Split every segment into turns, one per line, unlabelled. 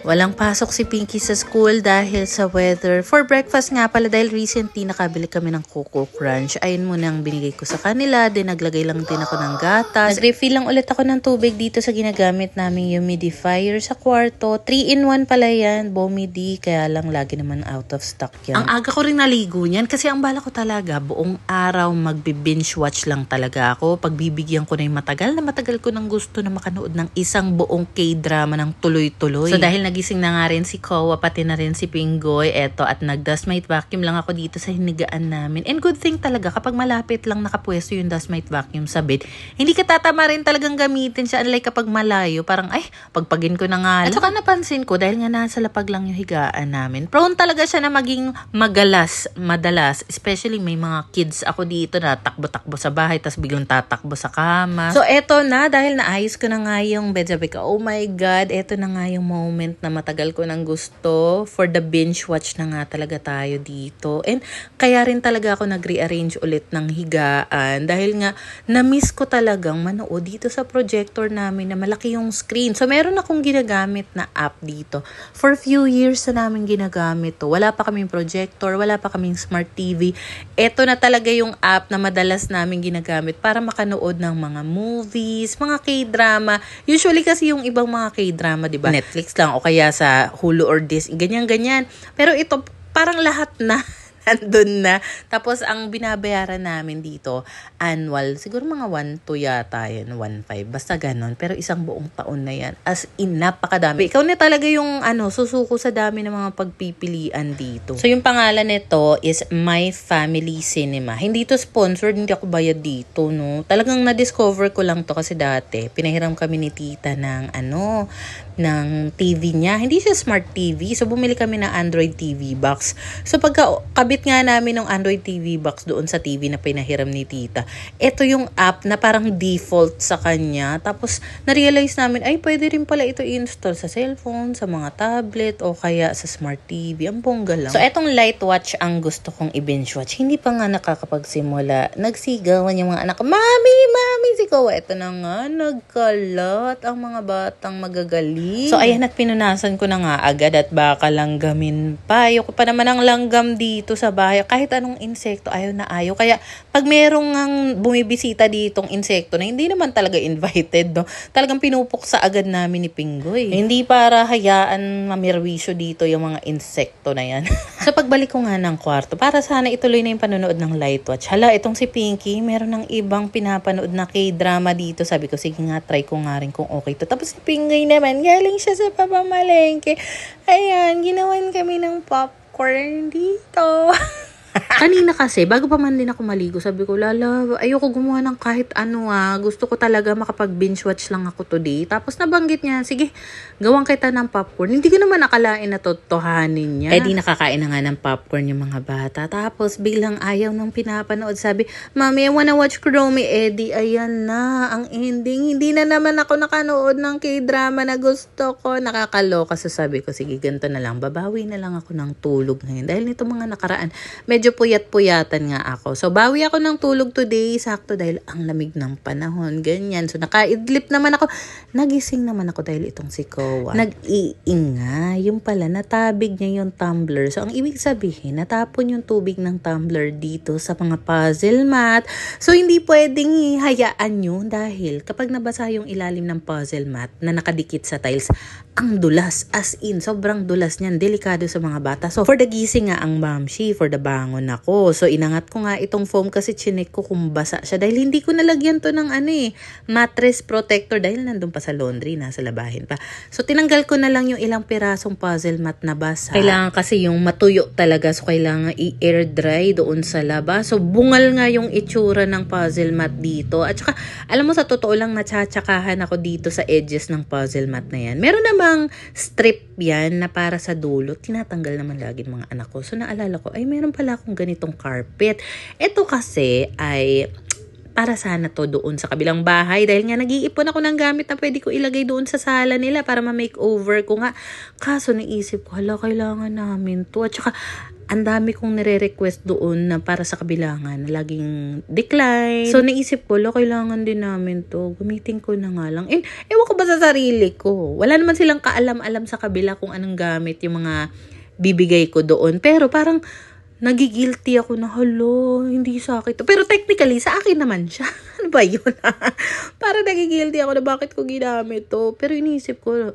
Walang pasok si Pinky sa school dahil sa weather. For breakfast nga pala, dahil recently nakabili kami ng Coco Crunch. Ayun muna ang binigay ko sa kanila. Then naglagay lang din ako ng gatas. Nag-refill lang ulit ako ng tubig dito sa ginagamit naming humidifier sa kwarto. 3-in-1 pala yan. Bomidi. Kaya lang lagi naman out of stock yan. Ang aga ko rin naligo niyan kasi ang bala ko talaga buong araw magbi-binge watch lang talaga ako. Pagbibigyan ko na yung matagal ko nang gusto na makanood ng isang buong K-drama ng tuloy-tuloy. So dahil nagising na nga rin si Kowa, pati na rin si Pinggoy, eto, at nag-dust mite vacuum lang ako dito sa hinigaan namin. And good thing talaga, kapag malapit lang nakapwesto yung dust mite vacuum sa bed, hindi ka tatama rin talagang gamitin siya. Unlike kapag malayo, parang ay, pagpagin ko na nga lang. At saka napansin ko, dahil nga nasa lapag lang yung higaan namin, prone talaga siya na maging madalas. Especially may mga kids ako dito na takbo-takbo sa bahay, tas biglang tatakbo sa kama. So eto na, dahil naayos ko na nga yung bed, sabi ko, oh my God, eto na nga yung moment na matagal ko nang gusto. For the binge watch na nga talaga tayo dito. And kaya rin talaga ako nag-rearrange ulit ng higaan dahil nga na-miss ko talagang manood dito sa projector namin na malaki yung screen. So meron akong ginagamit na app dito. For few years na namin ginagamit to. Wala pa kaming projector, wala pa kaming smart TV. Ito na talaga yung app na madalas namin ginagamit para makanood ng mga movies, mga K-drama. Usually kasi yung ibang mga K-drama, di ba? Netflix lang o kaya sa Hulu or Disney, ganyan. Pero ito, parang lahat na nandun na. Tapos, ang binabayaran namin dito, annual, siguro mga 1.2 yata yan, 1.5. Basta ganon. Pero isang buong taon na yan. As in, napakadami. Ikaw na talaga yung susuko sa dami ng mga pagpipilian dito. So, yung pangalan nito is My Family Cinema. Hindi to sponsored, hindi ako bayad dito, no? Talagang na-discover ko lang to kasi dati, pinahiram kami ni tita ng ng TV niya. Hindi siya smart TV. So, bumili kami ng Android TV box. So, pagka kabit nga namin ng Android TV box doon sa TV na pinahiram ni tita, ito yung app na parang default sa kanya. Tapos, na-realize namin, ay, pwede rin pala ito i-install sa cellphone, sa mga tablet, o kaya sa smart TV. Ang bongga lang. So, etong light watch ang gusto kong i-binge watch. Hindi pa nga nakakapagsimula. Nagsigawan yung mga anak ko, Mami, sigaw. Ito na nga, nagkalat ang mga batang magagaling. So, ayan, at pinunasan ko na nga agad at baka langgamin pa. Ayoko pa naman ang langgam dito sa bahay. Kahit anong insekto, ayaw na ayaw. Kaya, pag merong bumibisita ditong insekto na hindi naman talaga invited, no? Talagang pinupuksa agad namin ni Pinggoy. Hindi para hayaan mamirwisyo dito yung mga insekto na yan. So, pagbalik ko nga ng kwarto, para sana ituloy na yung panonood ng light watch. Hala, itong si Pinky, meron ng ibang pinapanood na K-drama dito. Sabi ko, sige nga, try ko nga rin kung okay to. Tapos si Pinggoy naman, galing siya sa papamalengke. Ayan, ginawan kami ng popcorn dito. Kanina kasi, bago pa man din ako maligo, sabi ko, Lala, ayoko gumawa ng kahit ano Gusto ko talaga makapag-binge watch lang ako today. Tapos nabanggit niya, sige, gawang kita ng popcorn. Hindi ko naman akalain na totohanin niya. Eh di nakakain na nga ng popcorn yung mga bata. Tapos biglang ayaw nang pinapanood. Sabi, Mami, I wanna watch Chromie Eddie. Ayan na, ang ending. Hindi na naman ako nakanood ng K-drama na gusto ko. Nakakaloka. So sabi ko, sige, ganito na lang. Babawi na lang ako ng tulog ngayon. Dahil nito mga nakaraan, medyo puyat-puyatan nga ako. So, bawi ako ng tulog today, sakto dahil ang lamig ng panahon, ganyan. So, nakaidlip naman ako. Nagising naman ako dahil itong si Kowa. Nag-iingay. Yung pala, natabig niya yung tumbler. So, ang ibig sabihin, natapon yung tubig ng tumbler dito sa mga puzzle mat. So, hindi pwedeng hayaan nyo dahil kapag nabasa yung ilalim ng puzzle mat na nakadikit sa tiles, ang dulas. As in, sobrang dulas niyan. Delikado sa mga bata. So, for the gising nga ang mamshi, for the bangon ako. So, inangat ko nga itong foam kasi chinek ko kung basa siya. Dahil hindi ko nalagyan to ng mattress protector dahil nandun pa sa laundry, nasa labahin pa. So, tinanggal ko na lang yung ilang pirasong puzzle mat na basa. Kailangan kasi yung matuyo talaga. So, kailangan i-air dry doon sa labas. So, bungal nga yung itsura ng puzzle mat dito. At saka, alam mo, sa totoo lang, natsatsakahan ako dito sa edges ng puzzle mat na yan. Meron namang strip yan na para sa dulo. Tinatanggal naman lagi ng mga anak ko. So, naalala ko, ay, meron pala akong ganitong carpet. Ito kasi ay para sana to doon sa kabilang bahay dahil nga nag-iipon ako ng gamit na pwede ko ilagay doon sa sala nila para ma-makeover ko nga. Kaso naisip ko, hala, kailangan namin to. At saka ang dami kong nire-request doon na para sa kabilangan na laging decline. So naisip ko, kailangan din namin to. Gamitin ko na nga lang. And ewan ko ba sa sarili ko? Wala naman silang kaalam-alam sa kabila kung anong gamit yung mga bibigay ko doon. Pero parang nagigilty ako na, hindi sa akin to. Pero technically, sa akin naman siya. Ano ba yun? Parang nagigilty ako na bakit ko ginamit to. Pero iniisip ko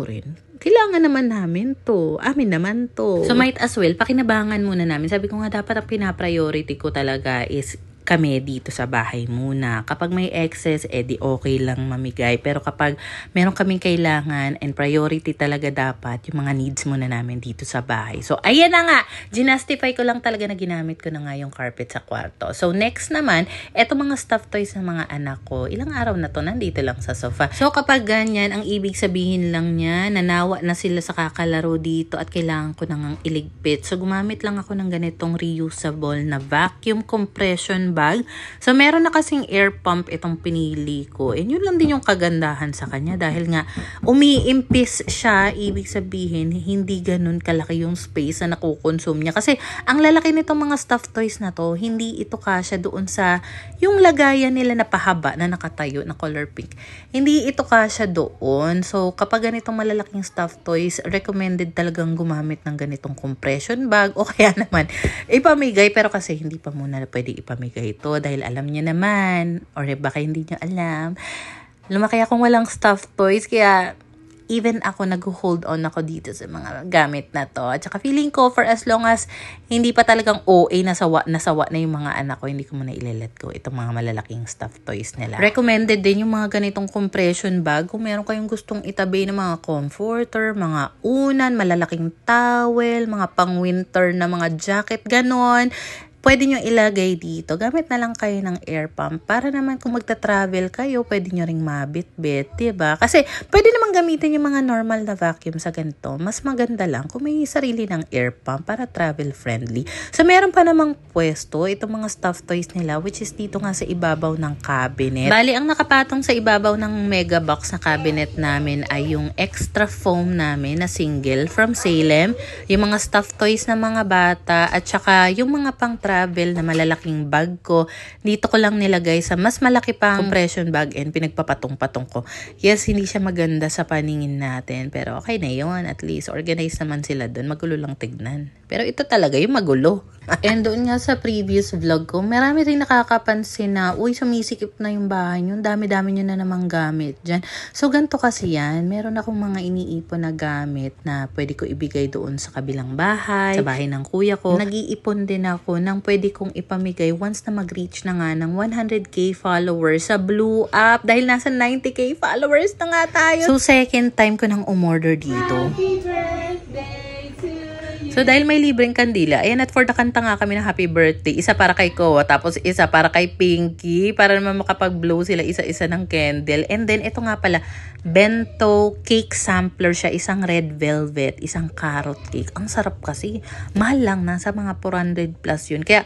rin, kailangan naman namin to. Amin naman to. So might as well, pakinabangan muna namin. Sabi ko nga, dapat ang pinapriority ko talaga is kami dito sa bahay muna. Kapag may excess, di okay lang mamigay. Pero kapag meron kaming kailangan and priority talaga dapat, yung mga needs muna namin dito sa bahay. So, ayan na nga. Ginastify ko lang talaga na ginamit ko na nga yung carpet sa kwarto. So, next naman, eto mga stuffed toys ng mga anak ko. Ilang araw na to, nandito lang sa sofa. So, kapag ganyan, ang ibig sabihin lang niya, nanawa na sila sa kakalaro dito at kailangan ko nang iligpit. So, gumamit lang ako ng ganitong reusable na vacuum compression bag. So, meron na kasing air pump itong pinili ko. And yun lang din yung kagandahan sa kanya dahil nga umiimpis siya, ibig sabihin, hindi ganun kalaki yung space na nakukonsume niya. Kasi, ang lalaki nitong mga stuffed toys na to, hindi ito kasya doon sa yung lagayan nila na pahaba na nakatayo na color pink. Hindi ito kasya doon. So, kapag ganitong malalaking stuffed toys, recommended talagang gumamit ng ganitong compression bag o kaya naman ipamigay. Pero kasi hindi pa muna pwede ipamigay ito dahil alam niyo naman, or baka hindi niyo alam, lumaki akong walang stuffed toys kaya even ako nag-hold on ako dito sa mga gamit na to. At saka feeling ko for as long as hindi pa talagang OA nasawa na yung mga anak ko, hindi ko muna ile-let go itong mga malalaking stuffed toys nila. Recommended din yung mga ganitong compression bag kung meron kayong gustong itabi ng mga comforter, mga unan, malalaking towel, mga pang-winter na mga jacket, ganon. Pwede nyo ilagay dito. Gamit na lang kayo ng air pump para naman kung magta-travel kayo, pwede nyo ring mabit-bit, diba? Kasi pwede naman gamitin yung mga normal na vacuum sa ganito. Mas maganda lang kung may sarili ng air pump para travel friendly. So meron pa namang pwesto itong mga stuffed toys nila which is dito nga sa ibabaw ng cabinet. Bali, ang nakapatong sa ibabaw ng mega box na cabinet namin ay yung extra foam namin na single from Salem. Yung mga stuffed toys ng mga bata at saka yung mga pang travel na malalaking bag ko, dito ko lang nilagay sa mas malaki pang compression bag and pinagpapatong-patong ko. Yes, hindi siya maganda sa paningin natin, pero okay na yun. At least, organized naman sila doon. Magulo lang tignan. Pero ito talaga yung magulo. And doon nga sa previous vlog ko, marami rin nakakapansin na, sumisikip na yung bahay nyo. Dami-dami nyo na namang gamit dyan. So, ganito kasi yan. Meron akong mga iniipon na gamit na pwede ko ibigay doon sa kabilang bahay, sa bahay ng kuya ko. Nag-iipon din ako ng pwede kong ipamigay once na mag-reach na nga ng 100k followers sa Blue App. Dahil nasa 90k followers na nga tayo. So, second time ko nang umorder dito.
Happy birthday to you.
So, dahil may libreng kandila, ayan, at for the kanta nga kami ng happy birthday. Isa para kay Koa, tapos isa para kay Pinky, para naman makapag-blow sila isa-isa ng candle. And then, ito nga pala, bento cake sampler siya. Isang red velvet, isang carrot cake. Ang sarap kasi. Mahal lang, nasa mga 400 plus yun. Kaya,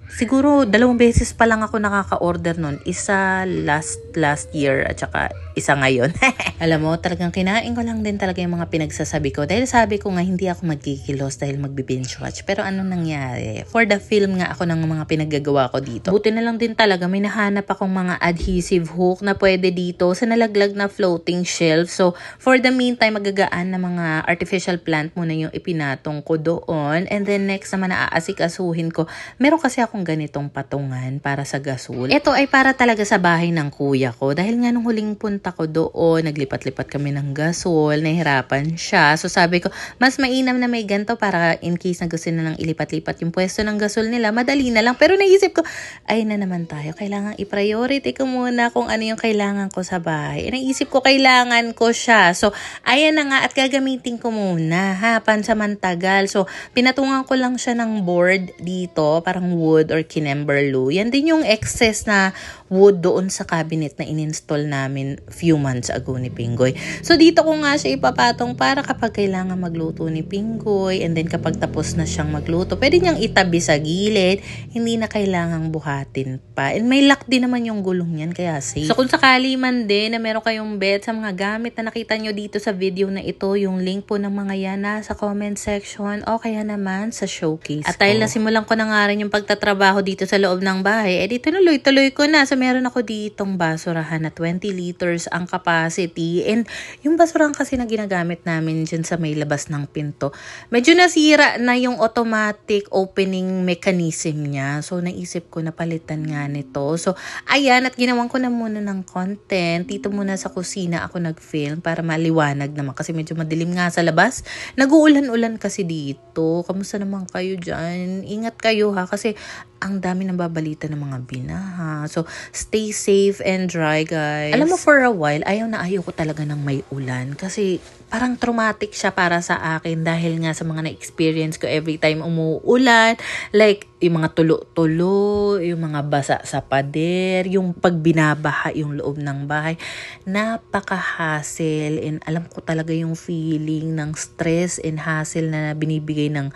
siguro, 2 beses pa lang ako nakaka-order nun. Isa last year at saka isa ngayon. Alam mo, talagang kinain ko lang din talaga yung mga pinagsasabi ko. Dahil sabi ko nga, hindi ako magkikilos dahil magbi-binge watch. Pero anong nangyari? For the film nga ako ng mga pinaggagawa ko dito. Buti na lang din talaga, may nahanap akong mga adhesive hook na pwede dito sa nalaglag na floating shelf. So, for the meantime, magagaan na mga artificial plant muna yung ipinatong ko doon. And then next naman na aasikasuhin ko. Meron kasi akong ganitong patungan para sa gasol. Ito ay para talaga sa bahay ng kuya ko. Dahil nga nung huling punta ko doon, naglipat-lipat kami ng gasol, nahihirapan siya. So sabi ko, mas mainam na may ganito para in case na gusto na lang ilipat-lipat yung pwesto ng gasol nila, madali na lang. Pero naisip ko, ay na naman tayo, kailangan i-priority ko muna kung ano yung kailangan ko sa bahay. Naisip ko, kailangan ko siya. So, ayan na nga at gagamitin ko muna, pansamantagal. So, pinatungan ko lang siya ng board dito, parang wood or kinemberlu. Yan din yung excess na wood doon sa cabinet na in-install namin few months ago ni Pinggoy. So dito ko nga siya ipapatong para kapag kailangan magluto ni Pinggoy and then kapag tapos na siyang magluto, pwede niyang itabi sa gilid, hindi na kailangang buhatin pa. And may lock din naman yung gulong niyan kaya safe. So kung sakali man din na meron kayong bet sa mga gamit na nakita nyo dito sa video na ito, yung link po ng mga yan nasa comment section o kaya naman sa showcase. At dahil nasimulan ko na nga rin yung pagtatrabaho dito sa loob ng bahay, di tuloy-tuloy ko na. So meron ako ditong basurahan na 20 liters ang capacity. And yung basurahan kasi na ginagamit namin dyan sa may labas ng pinto, medyo nasira na yung automatic opening mechanism niya. So naisip ko na palitan nga nito. So ayan, at ginawan ko na muna ng content. Dito muna sa kusina ako nag-film para maliwanag naman kasi medyo madilim nga sa labas. Nag-uulan-ulan kasi dito. Kamusta naman kayo dyan? Ingat kayo ha kasi ang dami nang babalita ng mga binaha. So, stay safe and dry, guys. Alam mo, for a while, ayaw ko talaga ng may ulan. Kasi, parang traumatic siya para sa akin dahil nga sa mga na-experience ko every time umuulan. Like, yung mga tulo-tulo, yung mga basa sa pader, yung pag binabaha yung loob ng bahay. Napaka-hassle. And alam ko talaga yung feeling ng stress and hassle na binibigay ng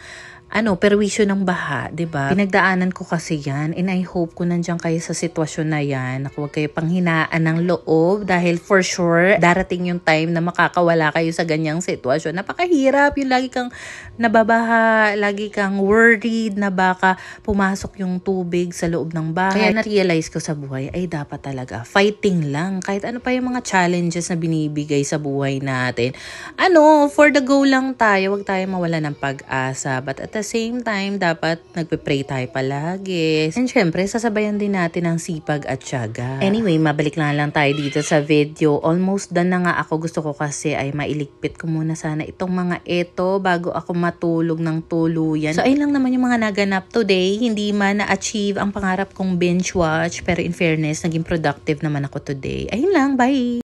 perwisyo ng baha, 'di ba? Pinagdaanan ko kasi 'yan and I hope kung nandiyan kayo sa sitwasyon na 'yan, huwag kayo panghinaan ng loob dahil for sure darating yung time na makakawala kayo sa ganyang sitwasyon. Napakahirap yung lagi kang nababaha, lagi kang worried na baka pumasok yung tubig sa loob ng bahay. Kaya na-realize ko sa buhay ay dapat talaga fighting lang kahit ano pa yung mga challenges na binibigay sa buhay natin. For the go lang tayo, huwag tayo mawala ng pag-asa. But at the same time, dapat nagpe-pray tayo palagi. And syempre, sasabayan din natin ang sipag at tiyaga. Anyway, mabalik na lang tayo dito sa video. Almost done na nga ako. Gusto ko kasi ay mailigpit ko muna sana itong mga ito bago ako matulog ng tuluyan. So, ayun lang naman yung mga naganap today. Hindi man na-achieve ang pangarap kong binge watch. Pero in fairness, naging productive naman ako today. Ayun lang, bye!